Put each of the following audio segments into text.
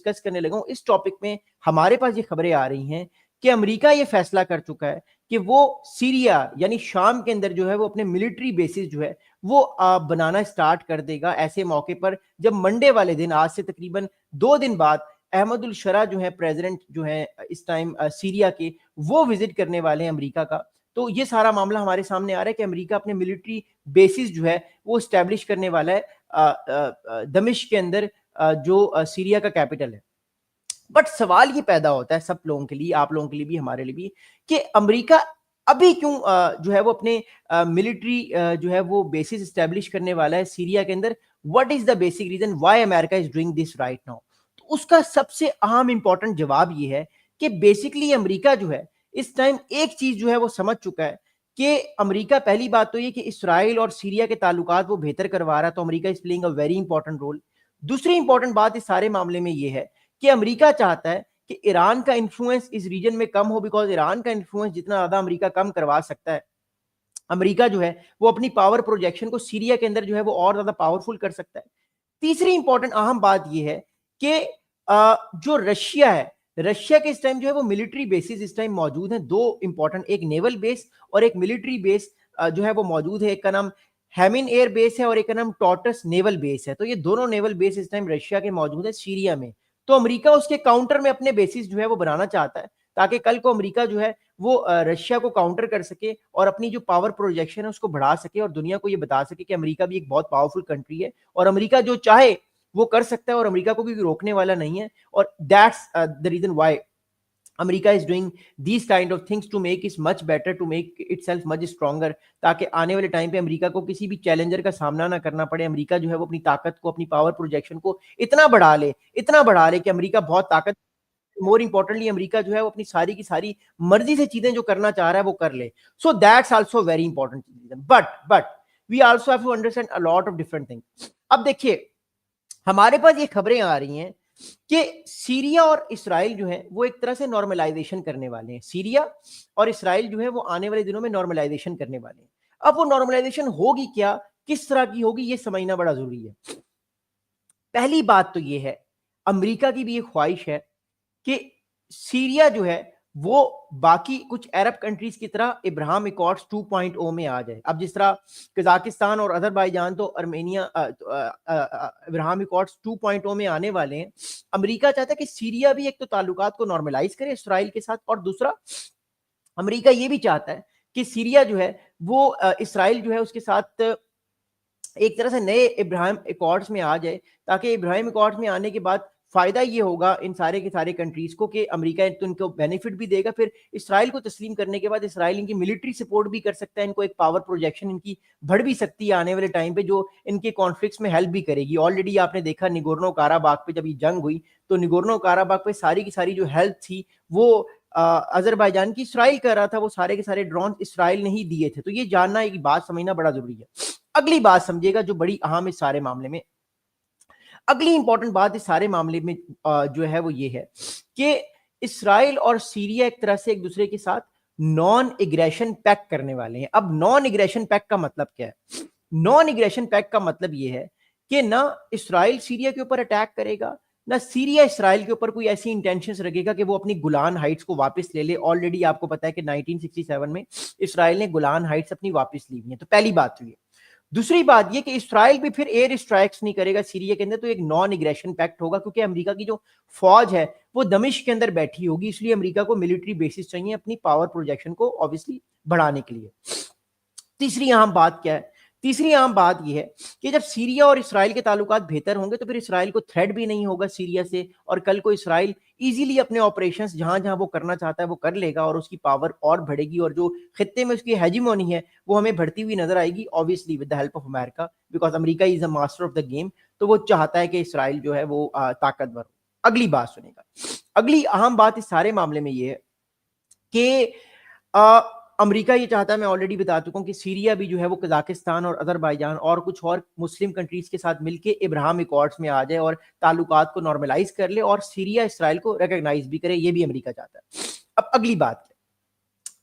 Discuss करने लगा हूं इस टॉपिक में, हमारे पास ये खबरें आ रही हैं कि अमेरिका ये फैसला कर चुका है कि वो सीरिया यानी शाम के अंदर जो है वो अपने मिलिट्री बेसिस जो है वो बनाना स्टार्ट कर देगा ऐसे मौके पर जब मंडे वाले दिन, आज से तकरीबन 2 दिन बाद, अहमदुल शरा जो है प्रेसिडेंट जो है इस टाइम सीरिया के, वो विजिट करने वाले हैं अमेरिका का। तो ये सारा मामला हमारे सामने आ रहा है कि अमेरिका अपने मिलिट्री बेसिस जो है वो स्टैब्लिश करने वाला है दमिश्क के अंदर, जो सीरिया का कैपिटल है। बट सवाल ये पैदा होता है सब लोगों के लिए, आप लोगों के लिए भी, हमारे लिए भी, कि अमेरिका अभी क्यों जो है वो अपने मिलिट्री जो है वो बेसिस स्टैब्लिश करने वाला है सीरिया के अंदर। What is the basic reason why America is doing this right now? तो उसका सबसे अहम इंपॉर्टेंट जवाब ये है कि बेसिकली अमेरिका जो है इस टाइम एक चीज जो है वो समझ चुका है कि अमेरिका, पहली बात तो ये कि इसराइल और सीरिया के ताल्लुकात वो बेहतर करवा रहा है, तो America is playing a very important role. दूसरी इंपॉर्टेंट बात इस सारे मामले में ये है कि अमेरिका चाहता है कि ईरान का इन्फ्लुएंस इस रीजन में कम हो, बिकॉज ईरान का इन्फ्लुएंस जितना ज्यादा अमेरिका कम करवा सकता है, अमेरिका जो है वो अपनी पावर प्रोजेक्शन को सीरिया के अंदर जो है वो और ज्यादा पावरफुल कर सकता है। तीसरी इंपॉर्टेंट अहम बात यह है कि जो रशिया है, रशिया के इस टाइम जो है वो मिलिट्री बेसिस इस टाइम मौजूद हैं, दो इंपॉर्टेंट, एक नेवल बेस और एक मिलिट्री बेस जो है वो मौजूद है। एक का नाम हेमिन एयर बेस है और एक का नाम टॉटस नेवल बेस है। तो ये दोनों नेवल बेस इस टाइम रशिया के मौजूद है सीरिया में। तो अमेरिका उसके काउंटर में अपने बेसिस जो है वो बनाना चाहता है ताकि कल को अमेरिका जो है वो रशिया को काउंटर कर सके और अपनी जो पावर प्रोजेक्शन है उसको बढ़ा सके और दुनिया को ये बता सके कि अमेरिका भी एक बहुत पावरफुल कंट्री है और अमेरिका जो चाहे वो कर सकता है और अमेरिका को भी रोकने वाला नहीं है। और that's the reason why America is doing these kind of things to make it much better, to make itself much stronger, ताकि आने वाले टाइम पे अमेरिका को किसी भी चैलेंजर का सामना ना करना पड़े। अमेरिका जो है वो अपनी ताकत को, अपनी पावर प्रोजेक्शन को इतना बढ़ा ले कि अमेरिका बहुत ताकत, मोर इंपॉर्टेंटली अमेरिका जो है वो अपनी सारी की सारी मर्जी से चीजें जो करना चाह रहा है वो कर ले। So that's also very important reason. But we also have to understand a lot of different things. अब देखिए, हमारे पास ये खबरें आ रही हैं कि सीरिया और इसराइल जो है वो एक तरह से नॉर्मलाइजेशन करने वाले हैं। सीरिया और इसराइल जो है वो आने वाले दिनों में नॉर्मलाइजेशन करने वाले हैं। अब वो नॉर्मलाइजेशन होगी क्या, किस तरह की होगी, ये समझना बड़ा जरूरी है। पहली बात तो ये है, अमेरिका की भी ये ख्वाहिश है कि सीरिया जो है वो बाकी कुछ अरब कंट्रीज की तरह इब्राहिम अकॉर्ड्स 2.0 में आ जाए। अब जिस तरह कजाकिस्तान और अजरबैजान तो अर्मेनिया इब्राहिम अकॉर्ड्स 2.0 में आने वाले हैं, अमेरिका चाहता है कि सीरिया भी एक तो ताल्लुकात को नॉर्मलाइज करे इसराइल के साथ, और दूसरा अमेरिका ये भी चाहता है कि सीरिया जो है वो इसराइल जो है उसके साथ एक तरह से नए इब्राहिम अकॉर्ड्स में आ जाए, ताकि इब्राहिम अकॉर्ड्स में आने के बाद फायदा ये होगा इन सारे के सारे कंट्रीज को कि अमेरिका तो इनको बेनिफिट भी देगा, फिर इसराइल को तस्लीम करने के बाद इसराइल इनकी मिलिट्री सपोर्ट भी कर सकता है, इनको एक पावर प्रोजेक्शन इनकी बढ़ भी सकती है आने वाले टाइम पे, जो इनके कॉन्फ्लिक्ट्स में हेल्प भी करेगी। ऑलरेडी आपने देखा निगोर्नो काराबाग पे जब ये जंग हुई तो निगोर्नो काराबाग पे सारी की सारी जो हेल्प थी वो अजरबैजान की इसराइल कर रहा था, वो सारे के सारे ड्रोन इसराइल ने ही दिए थे। तो ये जानना, एक बात समझना बड़ा जरूरी है। अगली बात समझिएगा जो बड़ी अहम इस सारे मामले में, अगली इंपॉर्टेंट बात इस सारे मामले में जो है वो ये है कि इसराइल और सीरिया एक तरह से एक दूसरे के साथ नॉन एग्रेशन पैक्ट करने वाले हैं। अब नॉन एग्रेशन पैक्ट का मतलब क्या है? नॉन एग्रेशन पैक्ट का मतलब ये है कि ना इसराइल सीरिया के ऊपर अटैक करेगा, ना सीरिया इसराइल के ऊपर कोई ऐसी इंटेंशंस रखेगा कि वो अपनी गुलान हाइट्स को वापस ले ले। ऑलरेडी आपको पता है कि 1967 में इसराइल ने गुलान हाइट्स अपनी वापस ली हुई है। तो पहली बात तो ये। दूसरी बात ये कि इसराइल भी फिर एयर स्ट्राइक्स नहीं करेगा सीरिया के अंदर, तो एक नॉन एग्रेशन पैक्ट होगा, क्योंकि अमेरिका की जो फौज है वो दमिश्क के अंदर बैठी होगी, इसलिए अमेरिका को मिलिट्री बेसिस चाहिए अपनी पावर प्रोजेक्शन को ऑब्वियसली बढ़ाने के लिए। तीसरी अहम बात क्या है? तीसरी अहम बात यह है कि जब सीरिया और इसराइल के ताल्लुकात बेहतर होंगे तो फिर इसराइल को थ्रेट भी नहीं होगा सीरिया से, और कल को इसराइल इजीली अपने ऑपरेशंस जहां जहां वो करना चाहता है वो कर लेगा और उसकी पावर और बढ़ेगी, और जो खित्ते में उसकी हेजिमोनी है वो हमें बढ़ती हुई नजर आएगी, obviously with the help of America, because America is a master of the game. तो वो चाहता है कि इसराइल जो है वो ताकतवर हो। अगली बात सुनेगा, अगली अहम बात इस सारे मामले में ये है कि अमेरिका ये चाहता है, मैं ऑलरेडी बता चुका हूं, कि सीरिया भी जो है वो कजाकिस्तान और अजरबैजान और कुछ और मुस्लिम कंट्रीज के साथ मिलकर इब्राहिम अकॉर्ड्स में आ जाए और ताल्लुकात को नॉर्मलाइज कर ले और सीरिया इसराइल को रिकॉग्नाइज भी करे, ये भी अमेरिका चाहता है। अब अगली बात क्या?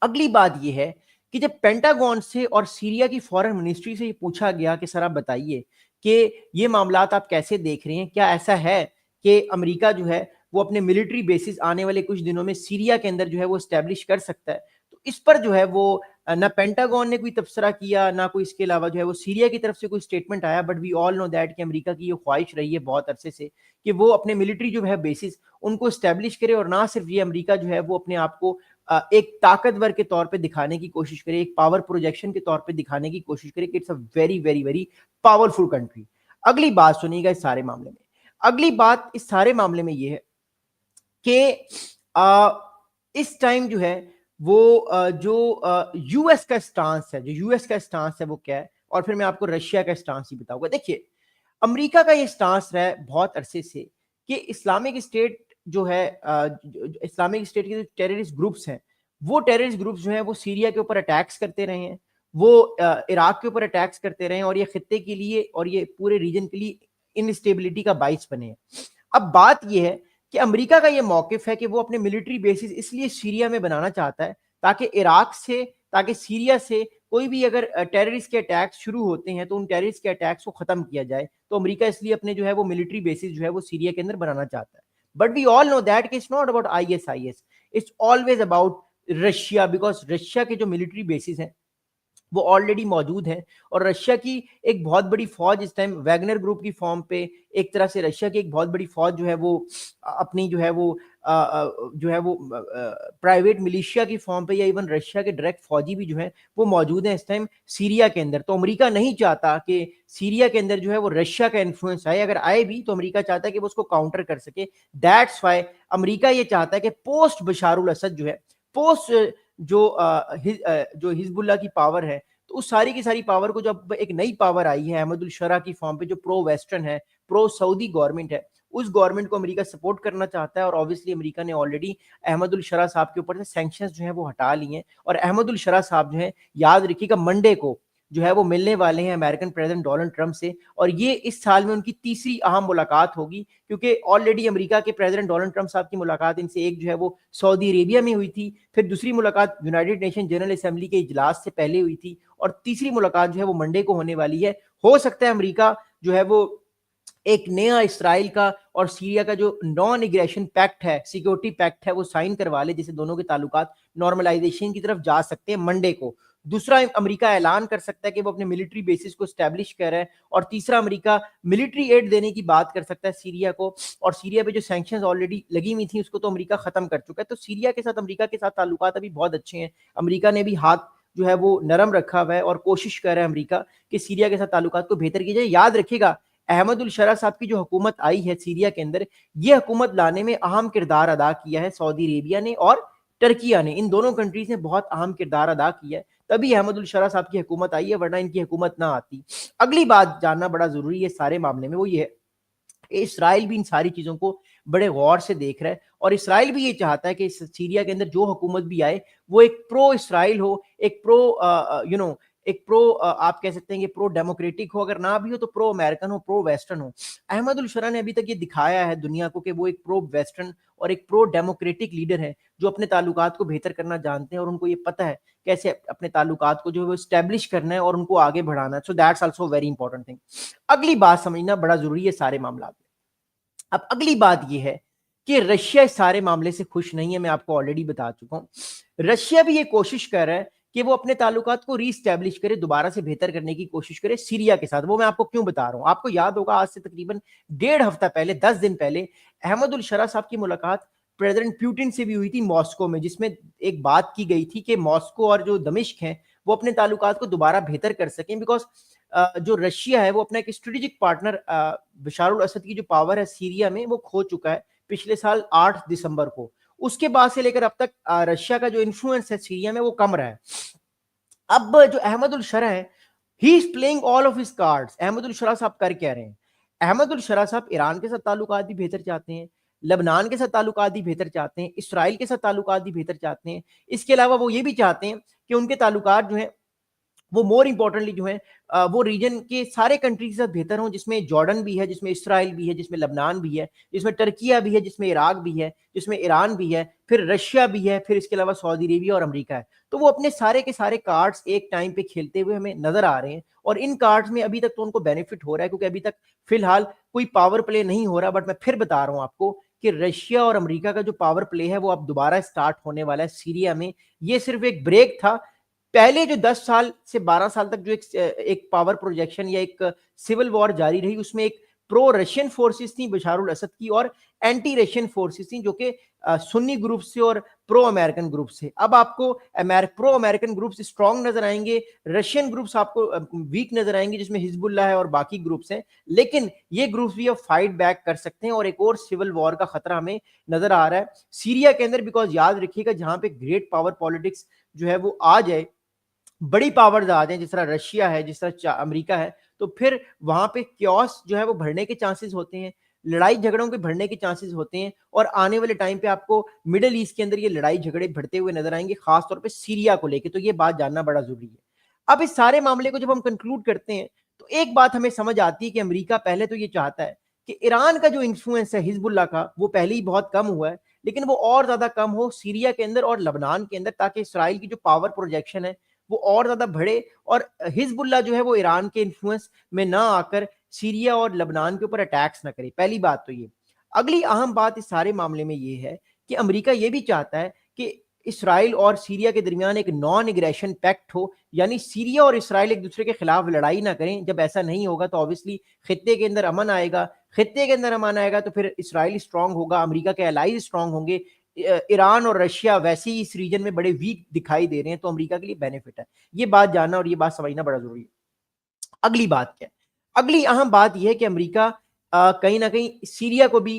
अगली बात ये है कि जब पेंटागन से और सीरिया की फॉरेन मिनिस्ट्री से ये पूछा गया कि सर आप बताइए कि ये मामलात आप कैसे देख रहे हैं, क्या ऐसा है कि अमेरिका जो है वो अपने मिलिट्री बेसिस आने वाले कुछ दिनों में सीरिया के अंदर जो है वो स्टैब्लिश कर सकता है। तो इस पर जो है वो ना पेंटागन ने कोई तबसरा किया, ना कोई इसके अलावा जो है वो सीरिया की तरफ से कोई स्टेटमेंट आया, but we all know that कि अमेरिका की ये ख्वाहिश रही है बहुत अरसे से कि वो अपने मिलिट्री जो है बेसिस उनको स्टैब्लिश करे, और ना सिर्फ ये अमेरिका जो है वो अपने आप को एक ताकतवर के तौर पे दिखाने की कोशिश करे, एक पावर प्रोजेक्शन के तौर पे दिखाने की कोशिश करे कि it's a very very very powerful country. अगली बात सुनिएगा इस सारे मामले में, अगली बात इस सारे मामले में ये है कि इस टाइम जो है वो जो यूएस का स्टांस है, जो यूएस का स्टांस है वो क्या है, और फिर मैं आपको रशिया का स्टांस ही बताऊंगा। देखिए, अमेरिका का ये स्टांस रहा है बहुत अरसे से कि इस्लामिक स्टेट जो है इस्लामिक स्टेट के जो टेररिस्ट ग्रुप्स हैं, वो टेररिस्ट ग्रुप्स जो हैं वो सीरिया के ऊपर अटैक्स करते रहे हैं, वो इराक के ऊपर अटैक्स करते रहे हैं, और ये खित्ते के लिए और ये पूरे रीजन के लिए इनस्टेबिलिटी का बाइस बने हैं। अब बात ये है कि अमेरिका का ये मौकिफ है कि वो अपने मिलिट्री बेसिस इसलिए सीरिया में बनाना चाहता है ताकि इराक से, ताकि सीरिया से कोई भी अगर टेररिस्ट के अटैक्स शुरू होते हैं तो उन टेररिस्ट के अटैक्स को खत्म किया जाए। तो अमेरिका इसलिए अपने जो है वो मिलिट्री बेसिस जो है वो सीरिया के अंदर बनाना चाहता है। But we all know that कि it's not about ISIS, it's always about Russia, because Russia के जो मिलिट्री बेसिस हैं वो ऑलरेडी मौजूद है, और रशिया की एक बहुत बड़ी फौज इस टाइम वैगनर ग्रुप की फॉर्म पे, एक तरह से रशिया की एक बहुत बड़ी फौज जो है वो अपनी जो है वो प्राइवेट मिलिशिया की फॉर्म पे, या इवन रशिया के डायरेक्ट फौजी भी जो है वो मौजूद है इस टाइम सीरिया के अंदर। तो अमेरिका नहीं चाहता कि सीरिया के अंदर जो है वो रशिया का इन्फ्लुएंस आए, अगर आए भी तो अमेरिका चाहता है कि वो उसको काउंटर कर सके। दैट्स वाई अमेरिका ये चाहता है कि पोस्ट बशारुल असद जो है, पोस्ट जो हिजबुल्लाह की पावर है, तो उस सारी की सारी पावर को जब एक नई पावर आई है अहमदुल शरा की फॉर्म पे, जो प्रो वेस्टर्न है, प्रो सऊदी गवर्नमेंट है, उस गवर्नमेंट को अमेरिका सपोर्ट करना चाहता है। और ऑब्वियसली अमेरिका ने ऑलरेडी अहमदुल शरा साहब के ऊपर से सैंक्शंस जो है वो हटा लिए हैं, और अहमदुल शरा साहब जो है, याद रखिएगा, मंडे को जो है वो मिलने वाले हैं अमेरिकन प्रेसिडेंट डोनाल्ड ट्रंप से, और ये इस साल में उनकी तीसरी अहम मुलाकात होगी, क्योंकि ऑलरेडी अमेरिका के प्रेसिडेंट डोनाल्ड ट्रंप साहब की मुलाकात इनसे एक जो है वो सऊदी अरेबिया में हुई थी, फिर दूसरी मुलाकात यूनाइटेड नेशन जनरल असेंबली के इजलास से पहले हुई थी, और तीसरी मुलाकात जो है वो मंडे को होने वाली है। हो सकता है अमेरिका जो है वो एक नया इसराइल का और सीरिया का जो नॉन एग्रेशन पैक्ट है, सिक्योरिटी पैक्ट है, वो साइन करवा ले, जिससे दोनों के ताल्लुकात नॉर्मलाइजेशन की तरफ जा सकते हैं मंडे को। दूसरा, अमेरिका ऐलान कर सकता है कि वो अपने मिलिट्री बेसिस को स्टैब्लिश कर रहा है, और तीसरा, अमेरिका मिलिट्री एड देने की बात कर सकता है सीरिया को, और सीरिया पे जो सैंक्शंस ऑलरेडी लगी हुई थी उसको तो अमेरिका खत्म कर चुका है। तो सीरिया के साथ अमेरिका के साथ ताल्लुकात अभी बहुत अच्छे हैं। अमेरिका ने भी हाथ जो है वो नरम रखा हुआ है, और कोशिश कर रहा है अमेरिका कि सीरिया के साथ ताल्लुकात को बेहतर किया जाए। याद रखिएगा, अहमदुल शरा साहब की जो हुकूमत आई है सीरिया के अंदर, ये हुकूमत लाने में अहम किरदार अदा किया है सऊदी अरेबिया ने और टर्किया ने, इन दोनों कंट्रीज ने बहुत अहम किरदार अदा किया है, तभी अहमदुल शरा साहब की हुकूमत आई है, वरना इनकी हुकूमत ना आती। अगली बात जानना बड़ा जरूरी है सारे मामले में, वो ये है कि इसराइल भी इन सारी चीजों को बड़े गौर से देख रहा है, और इसराइल भी ये चाहता है कि सीरिया के अंदर जो हुकूमत भी आए वो एक प्रो इसराइल हो, एक प्रो एक प्रो आप कह सकते हैं कि प्रो डेमोक्रेटिक हो, अगर ना भी हो तो प्रो अमेरिकन हो, प्रो वेस्टर्न हो। अहमदुल शरा ने अभी तक ये दिखाया है दुनिया को कि वो एक प्रो वेस्टर्न और एक प्रो डेमोक्रेटिक लीडर है, जो अपने ताल्लुकात को बेहतर करना जानते हैं, और उनको ये पता है कैसे अपने ताल्लुकात को जो है वो स्टैब्लिश करना है और उनको आगे बढ़ाना है। सो that's also very important thing. अगली बात समझना बड़ा जरूरी है सारे मामला में। अब अगली बात यह है कि रशिया इस सारे मामले से खुश नहीं है, मैं आपको ऑलरेडी बता चुका हूं। रशिया भी ये कोशिश कर रहा है कि वो अपने ताल्लुकात को रीस्टैब्लिश करे, दोबारा से बेहतर करने की कोशिश करे सीरिया के साथ। वो मैं आपको क्यों बता रहा हूं, आपको याद होगा आज से तकरीबन 1.5 हफ्ता पहले, 10 दिन पहले, अहमदुल शरा साहब की मुलाकात प्रेसिडेंट पुतिन से भी हुई थी मॉस्को में, जिसमें एक बात की गई थी कि मॉस्को और जो दमिश्क है वो अपने ताल्लुकात को दोबारा बेहतर कर सकें, बिकॉज जो रशिया है वो अपना एक स्ट्रेटेजिक पार्टनर बशारुल असद की जो पावर है सीरिया में वो खो चुका है पिछले साल 8 दिसंबर को। उसके बाद से लेकर अब तक रशिया का जो इन्फ्लुएंस है सीरिया में वो कम रहा है। अब जो अहमदुल शरा है, he is playing all of his cards. Ahmadul Sharaa साहब कर क्या रहे हैं? अहमदुल शरा साहब ईरान के साथ ताल्लुकात भी बेहतर चाहते हैं, लबनान के साथ ताल्लुकात भी बेहतर चाहते हैं, इसराइल के साथ ताल्लुकात भी बेहतर चाहते हैं। इसके अलावा वो ये भी चाहते हैं कि उनके ताल्लुकात जो है वो मोर इम्पोर्टेंटली जो है वो रीजन के सारे कंट्री के साथ बेहतर हों, जिसमें जॉर्डन भी है, जिसमें इसराइल भी है, जिसमें लबनान भी है, जिसमें टर्किया भी है, जिसमें इराक भी है, जिसमें ईरान भी है, फिर रशिया भी है, फिर इसके अलावा सऊदी अरेबिया और अमेरिका है। तो वो अपने सारे के सारे कार्ड्स एक टाइम पे खेलते हुए हमें नजर आ रहे हैं, और इन कार्ड्स में अभी तक तो उनको बेनिफिट हो रहा है, क्योंकि अभी तक फिलहाल कोई पावर प्ले नहीं हो रहा। बट मैं फिर बता रहा हूं आपको कि रशिया और अमेरिका का जो पावर प्ले है वो अब दोबारा स्टार्ट होने वाला है सीरिया में। ये सिर्फ एक ब्रेक था। पहले जो 10 साल से 12 साल तक जो एक पावर प्रोजेक्शन या एक सिविल वॉर जारी रही, उसमें एक प्रो रशियन फोर्सेस थी बशारुल असद की, और एंटी रशियन फोर्सेस थी जो कि सुन्नी ग्रुप से और प्रो अमेरिकन ग्रुप से। अब आपको प्रो अमेरिकन ग्रुप्स स्ट्रांग नजर आएंगे, रशियन ग्रुप्स आपको वीक नजर आएंगे, जिसमें हिजबुल्ला है और बाकी ग्रुप्स हैं। लेकिन ये ग्रुप्स भी अब फाइट बैक कर सकते हैं, और एक और सिविल वॉर का खतरा हमें नजर आ रहा है सीरिया के अंदर। बिकॉज याद रखिएगा, जहां पे ग्रेट पावर पॉलिटिक्स जो है वो आ जाए, बड़ी पावर्स आ जाएं, जिस तरह रशिया है, जिस तरह अमेरिका है, तो फिर वहां पे क्योस जो है वो बढ़ने के चांसेस होते हैं, लड़ाई झगड़ों के बढ़ने के चांसेस होते हैं। और आने वाले टाइम पे आपको मिडिल ईस्ट के अंदर ये लड़ाई झगड़े बढ़ते हुए नजर आएंगे, खासतौर पे सीरिया को लेके। तो ये बात जानना बड़ा जरूरी है। अब इस सारे मामले को जब हम कंक्लूड करते हैं, तो एक बात हमें समझ आती है कि अमेरिका पहले तो ये चाहता है कि ईरान का जो इन्फ्लुएंस है हिजबुल्ला का, वो पहले ही बहुत कम हुआ है, लेकिन वो और ज्यादा कम हो सीरिया के अंदर और लबनान के अंदर, ताकि इसराइल की जो पावर प्रोजेक्शन है वो और ज्यादा बढ़े, और हिजबुल्ला जो है वो ईरान के इन्फ्लुएंस में ना आकर सीरिया और लबनान के ऊपर अटैक्स ना करे। पहली बात तो ये। अगली अहम बात इस सारे मामले में ये है कि अमेरिका ये भी चाहता है कि इसराइल और सीरिया के दरमियान एक नॉन एग्रेशन पैक्ट हो, यानी सीरिया और इसराइल एक दूसरे के खिलाफ लड़ाई ना करें। जब ऐसा नहीं होगा तो ऑब्वियसली खित्ते के अंदर अमन आएगा, खित्ते के अंदर अमन आएगा तो फिर इसराइल स्ट्रांग होगा, अमेरिका के एलाइज स्ट्रांग होंगे। ईरान और रशिया वैसे ही इस रीजन में बड़े वीक दिखाई दे रहे हैं, तो अमेरिका के लिए बेनिफिट है। ये बात जानना और ये बात समझना बड़ा जरूरी है। अगली बात क्या है? अगली अहम बात यह है कि अमेरिका कहीं ना कहीं सीरिया को भी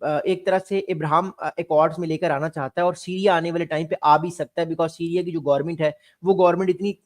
एक तरह से इब्राहिम एकॉर्ड्स में लेकर आना चाहता है, और सीरिया आने वाले टाइम पे आ भी सकता है। बिकॉज सीरिया की जो गवर्नमेंट है वो गवर्नमेंट इतनी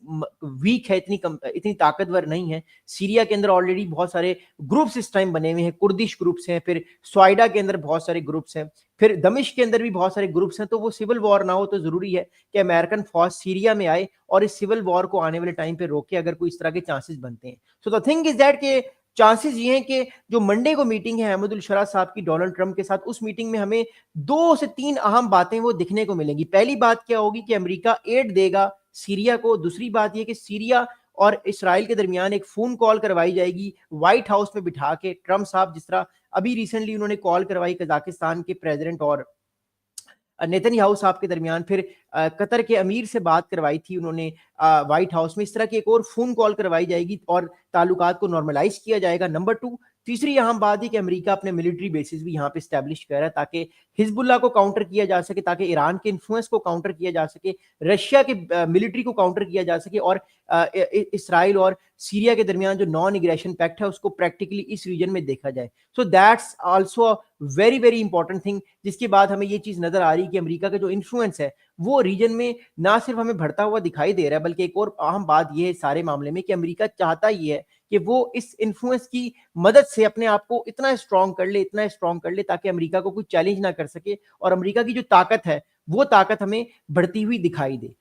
वीक है, इतनी ताकतवर नहीं है। सीरिया के अंदर ऑलरेडी बहुत सारे ग्रुप्स इस टाइम बने हुए हैं, कुर्दिश ग्रुप्स हैं, फिर स्वाइडा के अंदर बहुत सारे ग्रुप्स हैं, फिर दमिश्क के अंदर भी बहुत सारे ग्रुप्स हैं। तो वो सिविल वॉर ना हो, तो जरूरी है कि अमेरिकन फौज सीरिया में आए और इस सिविल वॉर को आने वाले टाइम पे रोके, अगर कोई इस तरह के चांसेस बनते हैं। So the thing is that के चांसेस ये हैं कि जो मंडे को मीटिंग है अहमदुल शरा साहब की डोनाल्ड ट्रंप के साथ, उस मीटिंग में हमें 2 से 3 अहम बातें वो दिखने को मिलेंगी। पहली बात क्या होगी कि अमेरिका एड देगा सीरिया को। दूसरी बात यह कि सीरिया और इसराइल के दरमियान एक फोन कॉल करवाई जाएगी व्हाइट हाउस में बिठा के। ट्रंप साहब जिस तरह अभी रिसेंटली उन्होंने कॉल करवाई कजाकिस्तान के प्रेसिडेंट और नेतन्याहू साहब के दरमियान, फिर कतर के अमीर से बात करवाई थी उन्होंने व्हाइट हाउस में, इस तरह की एक और फोन कॉल करवाई जाएगी और ताल्लुकात को नॉर्मलाइज किया जाएगा। नंबर 2, तीसरी अहम बात है कि अमेरिका अपने मिलिट्री बेसिस भी यहाँ पे स्टैब्लिश कर रहा है, ताकि हिजबुल्ला को काउंटर किया जा सके, ताकि ईरान के इन्फ्लुएंस को काउंटर किया जा सके, रशिया के मिलिट्री को काउंटर किया जा सके, और इसराइल और सीरिया के दरमियान जो नॉन एग्रेशन पैक्ट है उसको प्रैक्टिकली इस रीजन में देखा जाए। सो that's also very very important thing, जिसके बाद हमें ये चीज नजर आ रही है कि अमेरिका का जो इन्फ्लुएंस है वो रीजन में ना सिर्फ हमें बढ़ता हुआ दिखाई दे रहा है, बल्कि एक और अहम बात यह है सारे मामले में कि अमेरिका चाहता ही है कि वो इस इन्फ्लुएंस की मदद से अपने आप को इतना स्ट्रांग कर ले, इतना स्ट्रांग कर ले, ताकि अमेरिका को कोई चैलेंज ना कर सके, और अमेरिका की जो ताकत है वो ताकत हमें बढ़ती हुई दिखाई दे।